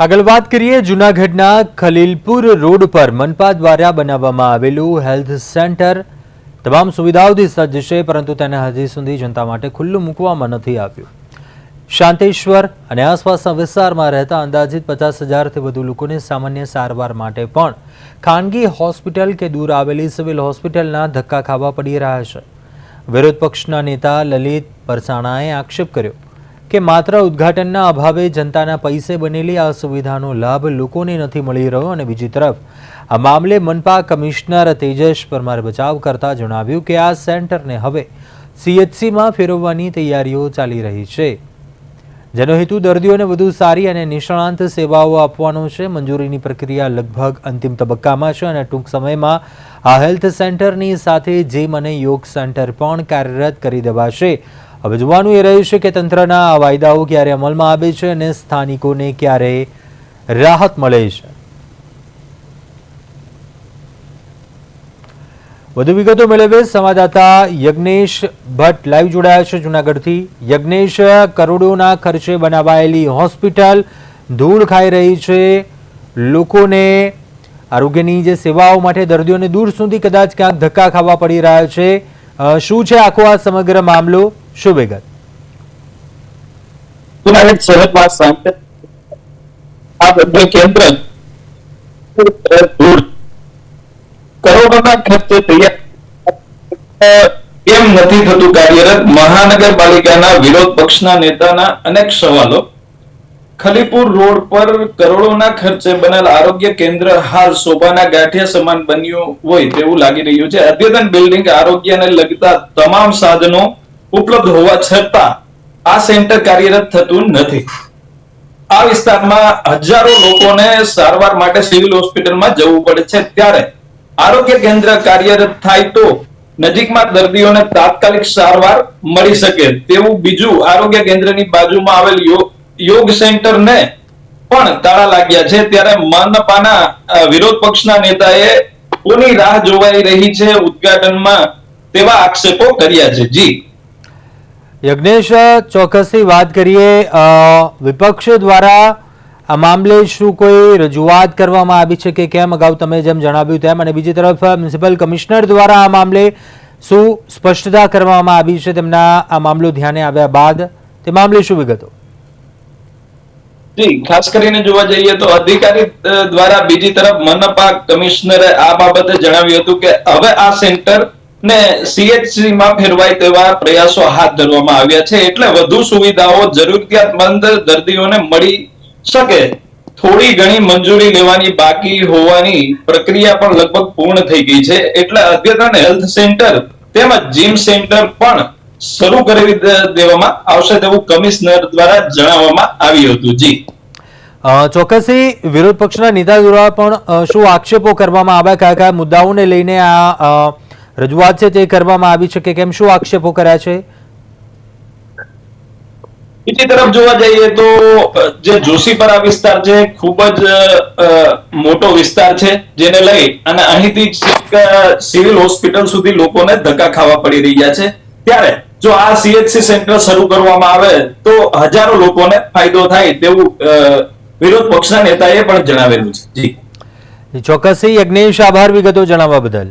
આગળ વાત કરીએ જૂનાગઢના ખલીલપુર રોડ પર મનપા દ્વારા બનાવવામાં આવેલું હેલ્થ સેન્ટર તમામ સુવિધાઓથી સજ્જ છે, પરંતુ તેને હજી સુધી જનતા માટે ખુલ્લું મૂકવામાં નથી આવ્યું। શાંતેશ્વર અને આસપાસના વિસ્તારમાં રહેતા અંદાજિત 50,000થી વધુ લોકોને સામાન્ય સારવાર માટે પણ ખાનગી હોસ્પિટલ કે દૂર આવેલી સિવિલ હોસ્પિટલના ધક્કા ખાવા પડી રહ્યા છે। વિરોધ પક્ષના નેતા લલિત પરસાણાએ આક્ષેપ કર્યો કે માત્ર ઉદ્ઘાટનના અભાવે જનતાના પૈસે બનેલી આ સુવિધાનો લાભ લોકોને નથી મળી રહ્યો અને બીજી તરફ આ મામલે મનપા કમિશનર તેજસ પરમારે બચાવ કરતા જણાવ્યું કે આ સેન્ટરને હવે સીએચસીમાં ફેરવવાની તૈયારીઓ ચાલી રહી છે, જેનો હેતુ દર્દીઓને વધુ સારી અને નિષ્ણાંત સેવાઓ આપવાનો છે। મંજૂરીની પ્રક્રિયા લગભગ અંતિમ તબક્કામાં છે અને ટૂંક સમયમાં આ હેલ્થ સેન્ટરની સાથે જીમ અને યોગ સેન્ટર પણ કાર્યરત કરી દેવાશે। હવે જોવાનું એ રહ્યું છે કે તંત્રના આ વાયદાઓ ક્યારે અમલમાં આવે છે અને સ્થાનિકોને ક્યારે રાહત મળે છે। વધુ વિગતો મેળવે સંવાદદાતા યજ્ઞેશ ભટ્ટ લાઈવ જોડાયા છે જૂનાગઢથી। યજ્ઞેશ, કરોડોના ખર્ચે બનાવાયેલી હોસ્પિટલ ધૂળ ખાઈ રહી છે, લોકોને આરોગ્યની જે સેવાઓ માટે દર્દીઓને દૂર સુધી કદાચ ક્યાંક ધક્કા ખાવા પડી રહ્યા છે। શું છે આખો આ સમગ્ર મામલો, શું વિગત? જૂનાગઢ શહેરમાં સાંપ્રત આરોગ્ય કેન્દ્ર ધૂળ કરોડોના ખર્ચે તૈયાર કેમ નથી થતું કાર્યરત? મહાનગરપાલિકાના વિરોધ પક્ષના નેતાના અનેક સવાલો। ખલીપુર રોડ પર કરોડોના ખર્ચે બનેલ આરોગ્ય કેન્દ્ર હાલ શોભાના ગાંઠિયા સમાન બન્યું હોય તેવું લાગી રહ્યું છે। અદ્યતન બિલ્ડિંગ, આરોગ્યને લગતા તમામ સાધનો ઉપલબ્ધ હોવા છતાં આ સેન્ટર કાર્યરત થતું નથી। આ વિસ્તારમાં હજારો લોકોને સારવાર માટે સિવિલ હોસ્પિટલમાં જવું પડે છે, ત્યારે આરોગ્ય કેન્દ્ર કાર્યરત થાય તો નજીકમાં દર્દીઓને તાત્કાલિક સારવાર મળી શકે તેવું બીજું આરોગ્ય કેન્દ્રની બાજુમાં આવેલ યોગ સેન્ટરને પણ તાળા લાગ્યા છે। ત્યારે મનપાના વિરોધ પક્ષના નેતાએ કોની રાહ જોવાઈ રહી છે ઉદ્ઘાટનમાં તેવા આક્ષેપો કર્યા છે। જી યજ્ઞેશ, ચોક્કસથી વાત કરીએ, વિપક્ષ દ્વારા આ મામલે શું કોઈ રજૂઆત કરવામાં આવી છે કે કેમ, અગાઉ તમે જેમ જણાવ્યું તેમ, અને બીજી તરફ મ્યુનિસિપલ કમિશનર દ્વારા આ મામલે શું સ્પષ્ટતા કરવામાં આવી છે તેમના આ મામલો ધ્યાને આવ્યા બાદ, તે મામલે શું વિગતો? જી, ખાસ કરીને જોવા જઈએ તો અધિકારી દ્વારા બીજી તરફ મનપા કમિશનરે આ બાબતે જણાવ્યું હતું કે હવે આ સેન્ટર ને સીએચસી માં ફેરવાય તેવા પ્રયાસો હાથ ધરવામાં આવ્યા છે, એટલે વધુ સુવિધાઓ જરૂરિયાતમંદ દર્દીઓને મળી શકે। થોડી ઘણી મંજૂરી લેવાની બાકી હોવાની પ્રક્રિયા પણ લગભગ પૂર્ણ થઈ ગઈ છે, એટલે અદ્યતન હેલ્થ સેન્ટર તેમજ જીમ સેન્ટર પણ શરૂ કરી દેવામાં આવશે તેવું કમિશનર દ્વારા જણાવવામાં આવ્યું હતું। જી ચોક્કસથી વિરોધ પક્ષના નેતા દ્વારા પણ શું આક્ષેપો કરવામાં આવ્યા, કયા કયા મુદ્દાઓને લઈને આ રજૂઆત છે તે કરવામાં આવી છે કે કેમ, શું આક્ષેપો કર્યા છે? બીજી તરફ જોવા જઈએ તો જે જોશીપરા વિસ્તાર છે ખૂબ જ મોટો વિસ્તાર છે, જેને લઈ અને અહીંથી સિવિલ હોસ્પિટલ સુધી લોકોને ધક્કા ખાવા પડી રહ્યા છે। ત્યારે જો આ સીએચસી સેન્ટર શરૂ કરવામાં આવે તો હજારો લોકોને ફાયદો થાય તેવું વિરોધ પક્ષના નેતાએ પણ જણાવેલું છે। જી ચોક્કસથી યજ્ઞેશ, આભાર વિગતો જણાવવા બદલ।